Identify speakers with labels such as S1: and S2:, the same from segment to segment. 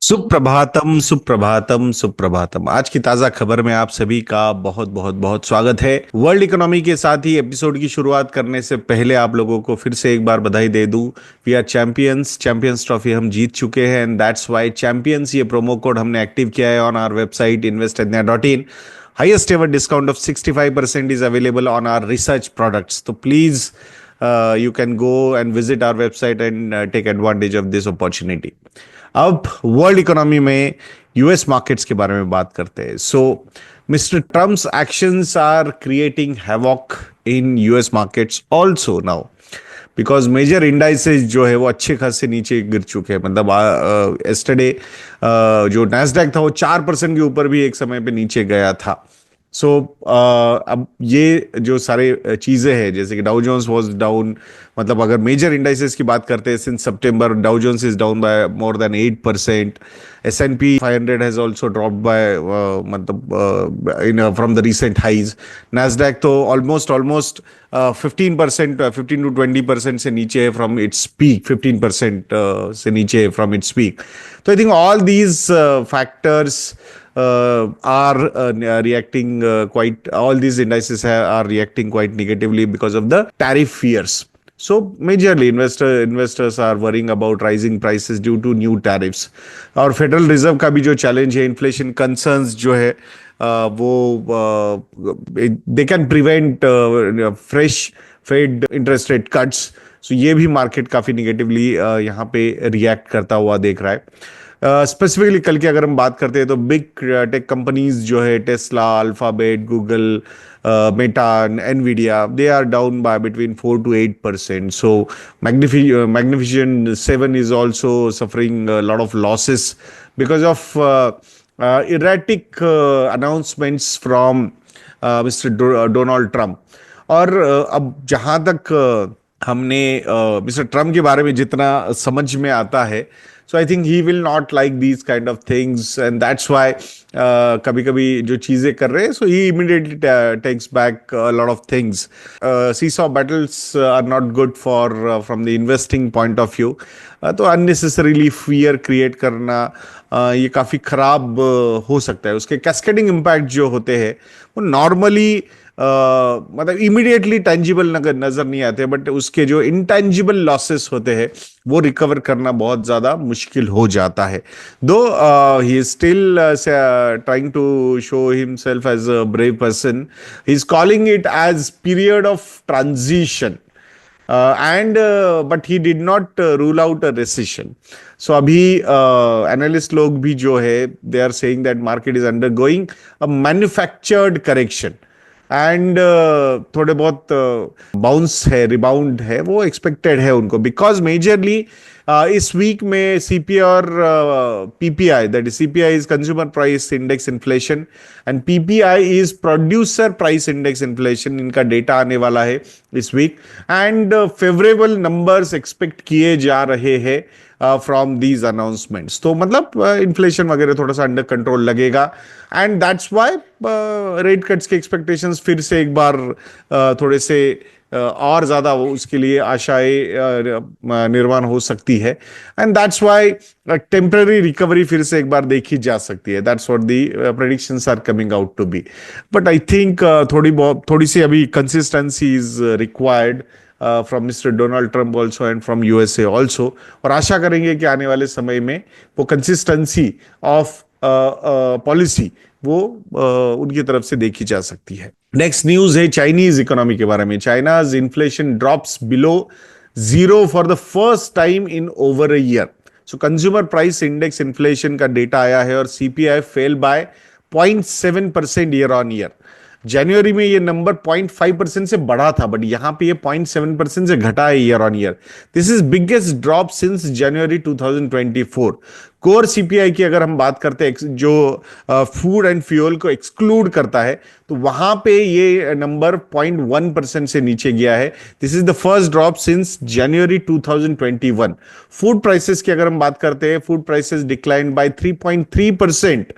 S1: सुप्रभातम सुप्रभातम सुप्रभातम। आज की ताजा खबर में आप सभी का बहुत बहुत बहुत स्वागत है। वर्ल्ड इकोनॉमी के साथ ही एपिसोड की शुरुआत करने से पहले आप लोगों को फिर से एक बार बधाई दे दूं। We are champions. Champions trophy हम जीत चुके हैं एंड दैट्स व्हाई चैंपियंस ये प्रोमो कोड हमने एक्टिव किया है on our website investindia.in। Highest ever discount of 65% is available on our research products. तो please you can go and visit our website and take advantage of this opportunity। अब world economy में US markets के बारे में बात करते हैं। So mister Trump's actions are creating havoc in US markets also now, because major indices जो है वो अच्छे खासे नीचे गिर चुके हैं। मतलब एस्टरडे जो नैस्डैक था वो 4% के ऊपर भी एक समय पे नीचे गया था। सो अब ये जो सारे चीजें हैं, जैसे कि डाउ जोन्स वाज डाउन, मतलब अगर मेजर इंडाइसेस की बात करते हैं since September, Dow Jones is down by more than 8%। S&P 500 has also dropped by मतलब in from the recent highs. Nasdaq तो ऑलमोस्ट 15% 15 to 20% से नीचे है फ्रॉम इट्स पीक, 15% से नीचे है फ्रॉम इट्स पीक। तो I think all these factors are reacting quite, all these indices are reacting quite negatively because of the tariff fears. So majorly investors are worrying about rising prices due to new tariffs। और federal reserve का भी जो challenge है, inflation concerns जो है वो they can prevent fresh Fed interest rate cuts. So ये भी मार्केट काफी निगेटिवली यहाँ पे रिएक्ट करता हुआ देख रहा है। स्पेसिफिकली कल की अगर हम बात करते हैं तो बिग टेक कंपनीज जो है Tesla, Alphabet, Google, Meta, Nvidia, they are down by between 4 to 8%। So magnificent 7 is also suffering lot of losses because of erratic announcements from mister Donald Trump. और अब जहां तक हमने मिस्टर ट्रम्प के बारे में जितना समझ में आता है, so I think he will not like these kind of things and that's why कभी कभी जो चीजें कर रहे हैं, so he immediately takes back lot of things. Seesaw battles are not good for from the investing point of view. तो unnecessarily fear create करना ये काफी खराब हो सकता है। उसके कैस्केडिंग इम्पैक्ट जो होते हैं वो नॉर्मली मतलब इमीडिएटली टेंजिबल नजर नहीं आते, बट उसके जो इंटेंजिबल लॉसेस होते हैं वो रिकवर करना बहुत ज्यादा मुश्किल हो जाता है। Though he is still trying to show himself as a brave person, he is calling it as period of transition and but he did not rule out a recession। so अभी analyst लोग भी जो है they are saying that market is undergoing a manufactured correction and थोड़े बहुत bounce है, rebound है, वो एक्सपेक्टेड है उनको, बिकॉज मेजरली इस वीक में सीपीआई और PPI, that is CPI is consumer price index inflation and PPI is producer price index inflation, इनका डेटा आने वाला है इस week and favourable numbers expect किए जा रहे हैं फ्रॉम दीज अनाउंसमेंट्स। तो मतलब इन्फ्लेशन वगैरह थोड़ा सा अंडर कंट्रोल लगेगा and that's why rate cuts के एक्सपेक्टेशंस फिर से एक बार थोड़े से और ज्यादा उसके लिए आशाएं निर्माण हो सकती है and that's why temporary recovery फिर से एक बार देखी जा सकती है। That's what the predictions are coming out to be, but I think थोड़ी सी अभी consistency is required from Mr. Donald Trump also and from USA also। और आशा करेंगे कि आने वाले समय में वो कंसिस्टेंसी ऑफ पॉलिसी वो उनकी तरफ से देखी जा सकती है। नेक्स्ट न्यूज है चाइनीज इकोनॉमी के बारे में। China's inflation drops below zero for the first time in over a year. So consumer price index inflation का डेटा आया है और CPI fell by 0.7% year on year. जनवरी में ये नंबर 0.5% से बढ़ा था, बट यहां पे ये 0.7% से घटा है year on year. This is biggest drop since January 2024। Core CPI की अगर हम बात करते हैं जो फूड एंड फ्यूल को एक्सक्लूड करता है, तो वहां पे ये नंबर 0.1% से नीचे गया है। This is the first drop since January 2021। Food prices की अगर हम बात करते हैं, food prices decline by 3.3%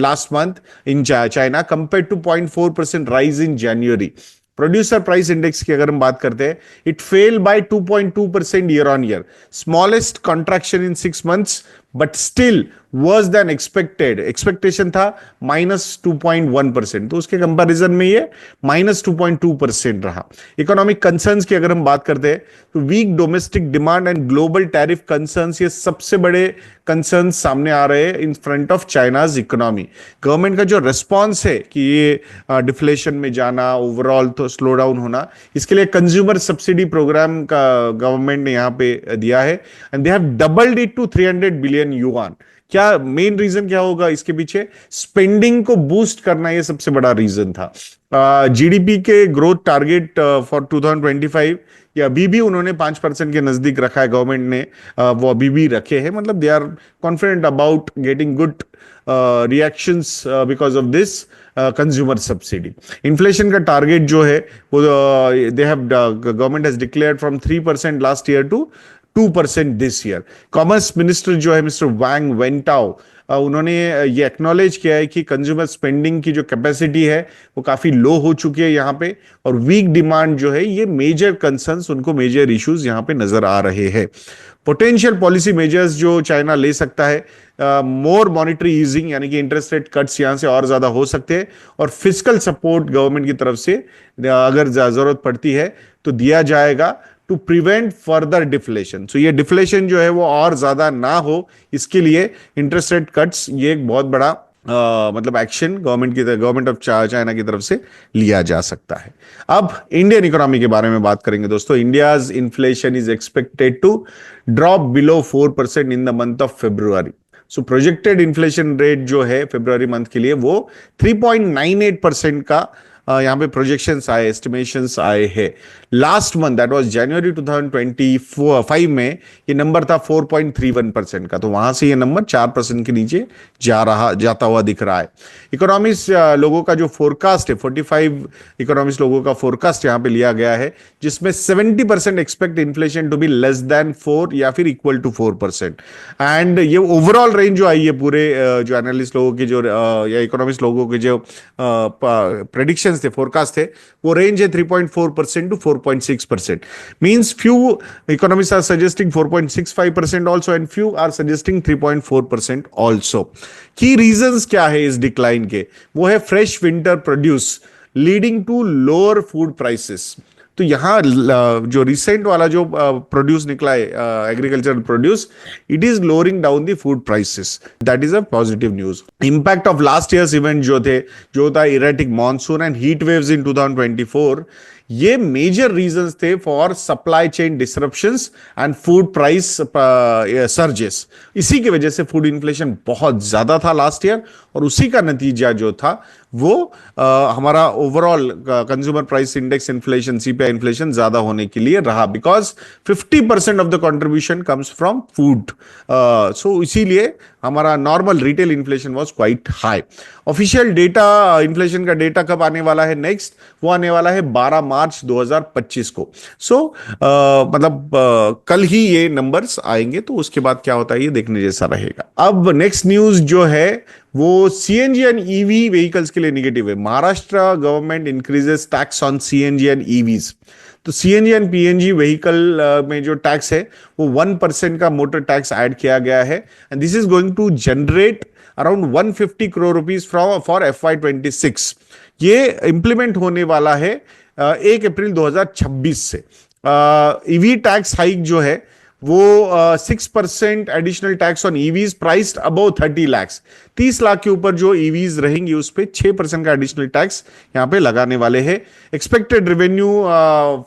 S1: last month in China compare to 0.4% rise in January. Producer price index की अगर हम बात करते हैं, it fell by 2.2% year on year, smallest contraction in 6 months but still worse than expected. Expectation था -2.1%, तो उसके comparison में ये -2.2% रहा। इकोनॉमिक कंसर्न्स की अगर हम बात करते हैं तो weak domestic demand and global tariff concerns, ये सबसे बड़े कंसर्न्स सामने आ रहे हैं in front of China's economy. Government का जो रेस्पॉन्स है कि ये डिफ्लेशन में जाना, ओवरऑल तो स्लो डाउन होना, इसके लिए कंज्यूमर सब्सिडी प्रोग्राम का गवर्नमेंट ने यहां पे दिया है, and they have doubled it to 300 billion yuan. क्या मेन रीजन क्या होगा इसके पीछे? स्पेंडिंग को बूस्ट करना, ये सबसे बड़ा रीजन था। जीडीपी के ग्रोथ टारगेट फॉर 2025 ये अभी भी उन्होंने 5% के नजदीक रखा है गवर्नमेंट ने, वो अभी भी रखे हैं। मतलब they are confident about getting good reactions because of this consumer subsidy. Inflation का टारगेट जो है वो they have government has declared from 3% last year to 2% this year. Commerce minister जो है मिस्टर वांग वेंटाओ, उन्होंने ये एक्नॉलेज किया है कि कंज्यूमर स्पेंडिंग की जो कैपेसिटी है वो काफी लो हो चुकी है यहाँ पे, और वीक डिमांड जो है ये मेजर कंसर्न्स, उनको मेजर इश्यूज यहाँ पे नजर आ रहे हैं। पोटेंशियल पॉलिसी मेजर्स जो चाइना ले सकता है, मोर मॉनिटरी ईजिंग, यानी कि इंटरेस्ट रेट कट्स यहां से और ज्यादा हो सकते हैं, और फिजिकल सपोर्ट गवर्नमेंट की तरफ से अगर जरूरत पड़ती है तो दिया जाएगा टू प्रिवेंट फर्दर डिफ्लेशन। सो ये डिफ्लेशन जो है वो और ज्यादा ना हो, इसके लिए इंटरेस्ट रेट कट्स ये एक बहुत बड़ा मतलब एक्शन गवर्नमेंट ऑफ चाइना की तरफ से लिया जा सकता है। अब इंडियन इकोनॉमी के बारे में बात करेंगे दोस्तों। India's inflation is expected to drop below 4% in the month of February. So projected inflation rate जो है फेब्रुआरी मंथ के लिए वो 3.98% का यहाँ पे प्रोजेक्शंस आए, एस्टिमेशंस आए हैं। लास्ट मंथ दैट वाज जनवरी 2025 में ये नंबर था 4.31% का, तो वहां से ये नंबर 4% के नीचे जाता हुआ दिख रहा है। इकोनॉमिस्ट लोगों का जो फोरकास्ट है, 45 इकोनॉमिस्ट लोगों का फोरकास्ट यहाँ पे लिया गया है, जिसमें 70% expect inflation to be less than 4 या फिर इक्वल टू 4%। एंड ये ओवरऑल रेंज जो आई है पूरे जो एनालिस्ट लोगों की जो या इकोनॉमिस्ट लोगों के जो प्रेडिक्शन थे, फोरकास्ट थे, वो रेंज है 3.4% to 4.6%। Means few economists are suggesting 4.65% also, and few are suggesting 3.4% also. Key reasons क्या है इस डिक्लाइन के? वो है fresh winter produce leading to lower food prices. तो यहां जो रिसेंट वाला जो प्रोड्यूस निकला है, agricultural produce, it is lowering down the food prices. That is a positive news. Impact of last years event जो था erratic monsoon and heat waves in 2024, ये मेजर रीजंस थे for supply chain disruptions and food price surges. इसी की वजह से food inflation बहुत ज्यादा था लास्ट ईयर, और उसी का नतीजा जो था वो हमारा overall consumer price index inflation, CPI inflation ज्यादा होने के लिए रहा, because 50% of the contribution comes from food. So इसीलिए हमारा normal retail inflation was quite high. Official data, inflation का डेटा कब आने वाला है नेक्स्ट? वो आने वाला है 12 मार्च 2025 को। सो मतलब कल ही ये नंबर्स आएंगे, तो उसके बाद क्या होता है ये देखने जैसा रहेगा। अब नेक्स्ट न्यूज जो है वो सीएनजी एंड ईवी व्हीकल्स के लिए निगेटिव है। Maharashtra government increases tax on CNG and EVs. तो सीएनजी एंड पीएनजी व्हीकल में जो टैक्स है वो 1% का मोटर टैक्स ऐड किया गया है, and this is going to generate around 150 crore rupees for FY26। ये इंप्लीमेंट होने वाला है 1 अप्रैल 2026 से। ईवी टैक्स हाइक जो है वो 6% additional tax on EVs priced above 30 lakh. 30 lakh के ऊपर जो ईवीज रहेंगी उस पे 6% का एडिशनल टैक्स यहां पे लगाने वाले हैं। Expected revenue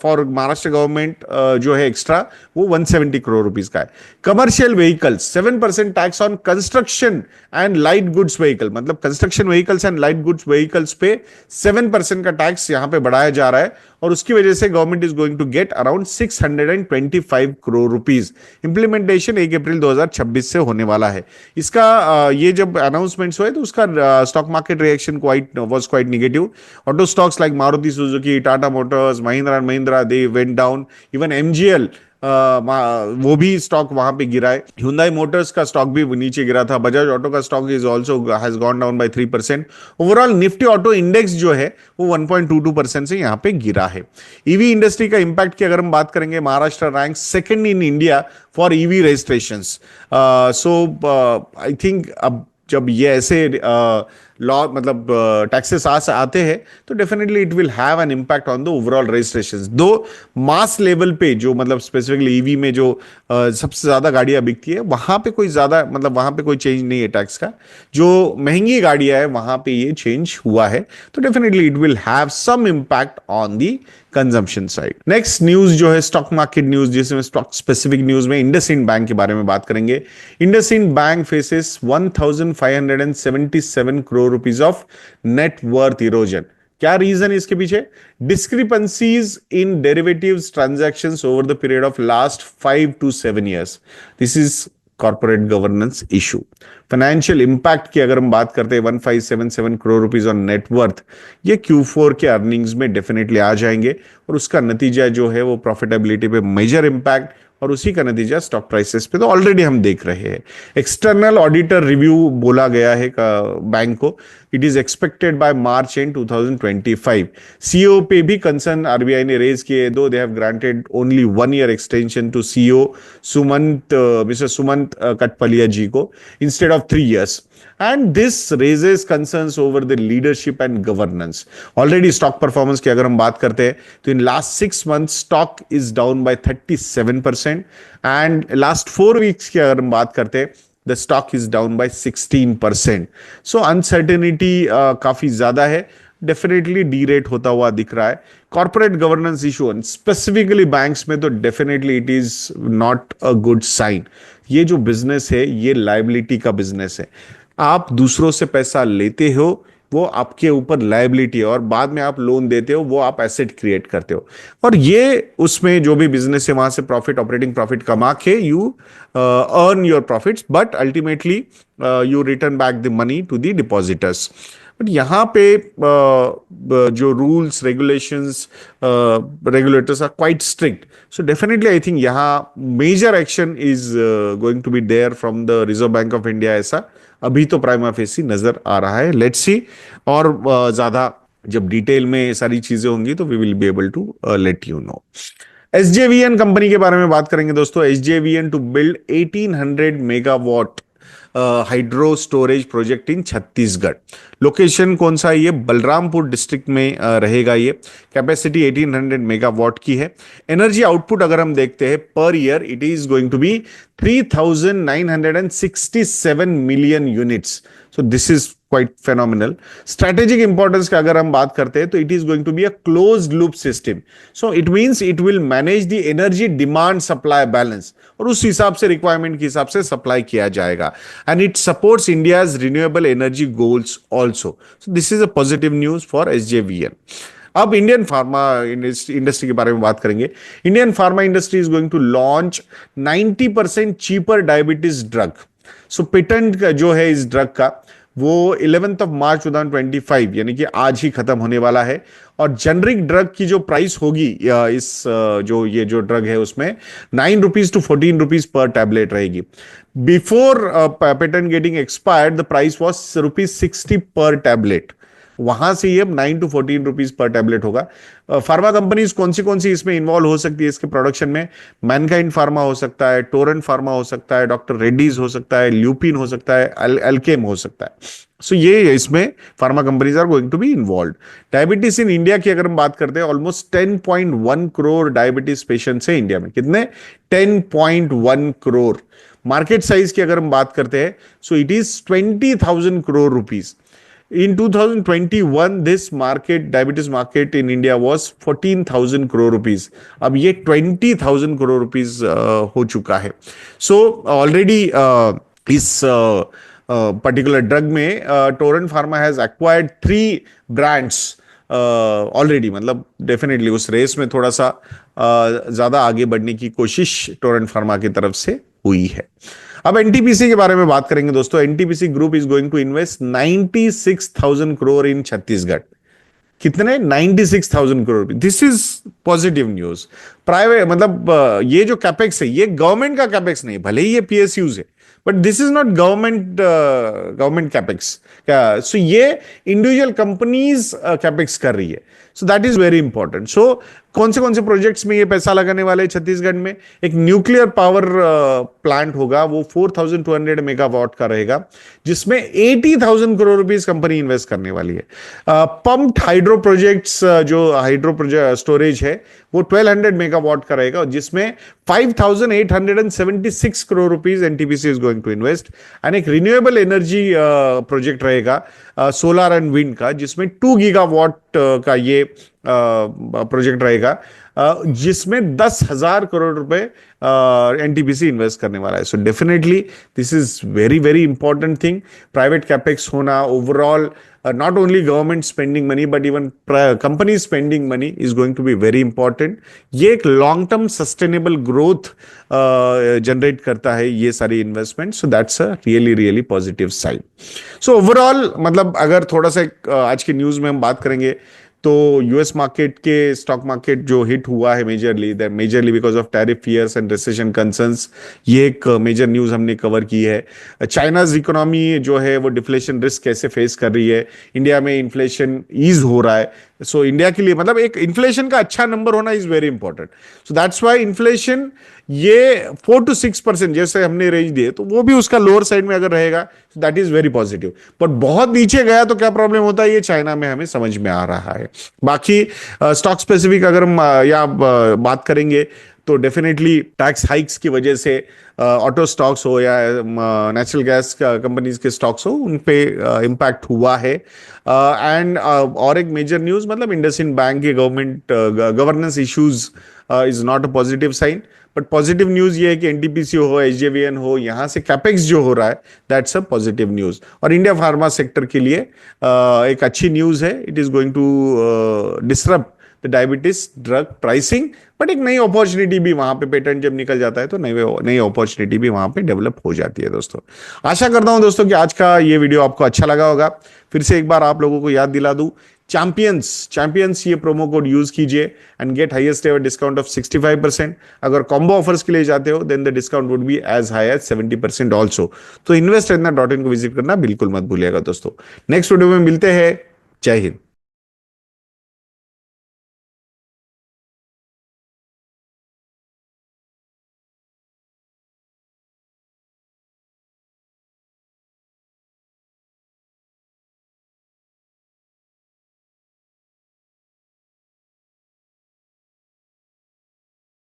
S1: for Maharashtra government जो है एक्स्ट्रा वो 170 करोड़ रुपीस का है। Commercial vehicles 7% tax on construction and light goods vehicle, मतलब construction vehicles and light goods vehicles पे 7% का टैक्स यहां पे बढ़ाया जा रहा है, और उसकी वजह से government is going to get around 625 crore rupees. Implementation 1 अप्रैल 2026 से होने वाला है। इसका ये जब अनाउंसमेंट्स हुए तो उसका stock market reaction was quite negative. Auto stocks like Maruti Suzuki, Tata Motors, Mahindra and Mahindra, they went down. Even MGL वो भी स्टॉक वहां पे गिरा है। Hyundai मोटर्स का स्टॉक भी नीचे गिरा था। बजाज ऑटो का stock is also has gone down by 3%। Overall Nifty auto index जो है वो 1.22% से यहाँ पे गिरा है। ईवी इंडस्ट्री का इंपैक्ट की अगर हम बात करेंगे, Maharashtra rank second in India for EV registrations. So I think अब जब ये ऐसे लॉ मतलब टैक्सेस आते हैं तो definitely it will have an impact on the overall registrations. दो मास लेवल पे जो मतलब स्पेसिफिकली ईवी में जो सबसे ज्यादा गाड़ियां बिकती है वहां पे कोई ज्यादा मतलब वहां पे कोई चेंज नहीं है टैक्स का। जो महंगी गाड़ियां है वहां पे ये चेंज हुआ है, तो definitely it will have some impact on the consumption side. Next news जो है स्टॉक मार्केट न्यूज, जिसमें स्टॉक स्पेसिफिक न्यूज में इंडसइंड बैंक के बारे में बात करेंगे। IndusInd bank faces 1577 crore rupees of net worth erosion. क्या रीजन है इसके पीछे? Discrepancies in derivatives transactions over the period of last 5 to 7 years। This is corporate governance issue. Financial impact की अगर हम बात करते हैं 1577 करोड़ रुपीस ऑन नेटवर्थ, ये Q4 के अर्निंग्स में डेफिनेटली आ जाएंगे और उसका नतीजा जो है वो प्रॉफिटेबिलिटी पे मेजर इंपैक्ट और उसी का नतीजा स्टॉक प्राइसेस पे तो ऑलरेडी हम देख रहे हैं। एक्सटर्नल ऑडिटर रिव्यू बोला गया है बैंक को, it is expected by March end 2025। CEO पे भी कंसर्न आरबीआई ने रेज किए, दो they have granted only 1 year extension to CEO mister Sumant Katpalia ji को instead of 3 years। And this raises concerns over the leadership and governance. Already stock performance की अगर हम बात करते हैं तो in last 6 months stock is down by 37% and last 4 weeks की अगर हम बात करते हैं the stock is down bye 16%। So uncertainty काफी ज्यादा है, डेफिनेटली डी रेट होता हुआ दिख रहा है। Corporate governance issue specifically banks में तो definitely it is not a good sign. ये जो बिजनेस है ये लायबिलिटी का बिजनेस है। आप दूसरों से पैसा लेते हो, वो आपके ऊपर लायबिलिटी है, और बाद में आप लोन देते हो वो आप एसेट क्रिएट करते हो। और ये उसमें जो भी बिजनेस है वहां से प्रॉफिट, ऑपरेटिंग प्रॉफिट कमा के you earn your profits, but ultimately you return back the money to the depositors. But यहाँ पे जो rules regulations regulators are quite strict, so definitely I think यहाँ major action is going to be there from the Reserve Bank of India, ऐसा अभी तो prima facie नजर आ रहा है। लेट्स सी, और ज्यादा जब डिटेल में सारी चीजें होंगी तो we will be able to let you know. SJVN company के बारे में बात करेंगे दोस्तों। SJVN to build 1800 megawatt hydro storage project in Chhattisgarh. Location कौन सा है? ये बलरामपुर डिस्ट्रिक्ट में रहेगा। ये कैपेसिटी 1800 मेगावाट की है। एनर्जी आउटपुट अगर हम देखते हैं per year it is going to be 3967 million units. So this is quite phenomenal. Strategic importance का अगर हम बात करते हैं तो it is going to be a closed loop system. So it means it will manage the energy demand supply balance, और उस हिसाब से रिक्वायरमेंट के हिसाब से सप्लाई किया जाएगा। And it supports India's renewable energy goals also. So this is a positive news for SJVN. अब इंडियन फार्मा इंडस्ट्री के बारे में बात करेंगे। Indian pharma industry is going to launch 90% cheaper diabetes drug. So patent जो है इस drug का वो 11 मार्च 2025 यानी कि आज ही खत्म होने वाला है। और जेनरिक ड्रग की जो प्राइस होगी इस जो ड्रग है उसमें 9 rupees to 14 rupees per tablet रहेगी। Before patent getting expired the price was ₹60 per tablet. वहां से ये 9 to 14 रुपीज पर टैबलेट होगा। फार्मा कंपनीज कौन सी इसमें इन्वॉल्व हो सकती है इसके प्रोडक्शन में? मैनकाइंड फार्मा हो सकता है, टोरेंट फार्मा हो सकता है, डॉक्टर रेड्डीज हो सकता है, ल्यूपिन हो सकता है, अल्केम हो सकता है। सो ये इसमें pharma companies are going to be involve. Diabetes in India की अगर हम बात करते हैं, ऑलमोस्ट 10.1 करोड़ डायबिटीज पेशेंट्स है इंडिया में। कितने? 10.1 करोड़। मार्केट साइज की अगर हम बात करते हैं so it is 20,000 crore rupees. In 2021, this market, diabetes market in India was 14,000 crore rupees. अब ये 20,000 crore rupees हो चुका है। So already इस particular drug में Torrent Pharma has acquired 3 brands already. मतलब डेफिनेटली उस रेस में थोड़ा सा ज्यादा आगे बढ़ने की कोशिश टोरेंट फार्मा की तरफ से हुई है। अब एनटीपीसी के बारे में बात करेंगे दोस्तों। NTPC group is going to invest 96,000 crore in Chhattisgarh. कितने 96,000 करोड़ रुपए। This is positive news. Private मतलब ये जो कैपेक्स है ये गवर्नमेंट का कैपेक्स नहीं, भले ही ये पीएसयूज है, but this is not government capex. So ये इंडिविजुअल कंपनीज कैपेक्स कर रही है। So that is very important. So कौन से प्रोजेक्ट्स में ये पैसा लगाने वाले छत्तीसगढ़ में? एक न्यूक्लियर पावर प्लांट होगा, वो 4,200 मेगावाट का रहेगा, जिसमें 80,000 करोड़ रुपीस कंपनी इन्वेस्ट करने वाली है। पंप्ड हाइड्रो प्रोजेक्ट्स, जो हाइड्रो स्टोरेज है, वो 1200 मेगावाट का रहेगा, जिसमें 5,876 crore rupees NTPC is going to invest. And एक रिन्यूएबल एनर्जी प्रोजेक्ट रहेगा सोलर एंड विंड का, जिसमें 2 गीगावाट का ये प्रोजेक्ट रहेगा, जिसमें 10,000 करोड़ रुपए एनटीपीसी इन्वेस्ट करने वाला है। So definitely this is very very important thing. Private capex होना, overall not only government spending money but even company spending money is going to be very important. ये एक long term sustainable growth generate करता है ये सारी investment. So that's a really really positive sign. सो overall मतलब अगर थोड़ा सा आज की न्यूज में हम बात करेंगे, तो यूएस मार्केट के स्टॉक मार्केट जो हिट हुआ है majorly because of tariff fears and recession concerns, ये एक मेजर न्यूज हमने कवर की है। चाइनाज इकोनॉमी जो है वो डिफ्लेशन रिस्क कैसे फेस कर रही है, इंडिया में इन्फ्लेशन ईज हो रहा है। सो इंडिया के लिए मतलब एक इन्फ्लेशन का अच्छा नंबर होना is very important. So that's why inflation ये 4 to 6% जैसे हमने रेंज दिए, तो वो भी उसका लोअर साइड में अगर रहेगा that is very positive. But बहुत नीचे गया तो क्या प्रॉब्लम होता है, ये चाइना में हमें समझ में आ रहा है। बाकी स्टॉक स्पेसिफिक अगर हम यहाँ बात करेंगे, तो डेफिनेटली टैक्स हाइक्स की वजह से ऑटो स्टॉक्स हो या नेचुरल गैस कंपनीज के स्टॉक्स हो, उन पे इम्पैक्ट हुआ है। एंड और एक मेजर न्यूज मतलब इंडसइंड बैंक के governance issues is not a positive sign, but positive news ये है कि एनटीपीसी हो, एसजेवीएन हो, यहां से कैपेक्स जो हो रहा है, दैट्स अ पॉजिटिव न्यूज। और इंडिया फार्मा सेक्टर के लिए एक अच्छी न्यूज है। It is going to disrupt the diabetes drug pricing, but एक नई अपॉर्चुनिटी भी वहां पे, पेटेंट जब निकल जाता है तो नई अपॉर्चुनिटी भी वहां पे डेवलप हो जाती है। दोस्तों आशा करता हूं दोस्तों कि आज का ये वीडियो आपको अच्छा लगा होगा। फिर से एक बार आप लोगों को याद दिला दूं, चैंपियंस ये प्रोमो कोड यूज कीजिए and get highest ever discount of 65%। अगर कॉम्बो ऑफर्स के लिए जाते हो then the discount would be as high as 70% also. तो इन्वेस्टरना.in को विजिट करना बिल्कुल मत भूलिएगा दोस्तों। नेक्स्ट वीडियो में मिलते हैं। जय हिंद।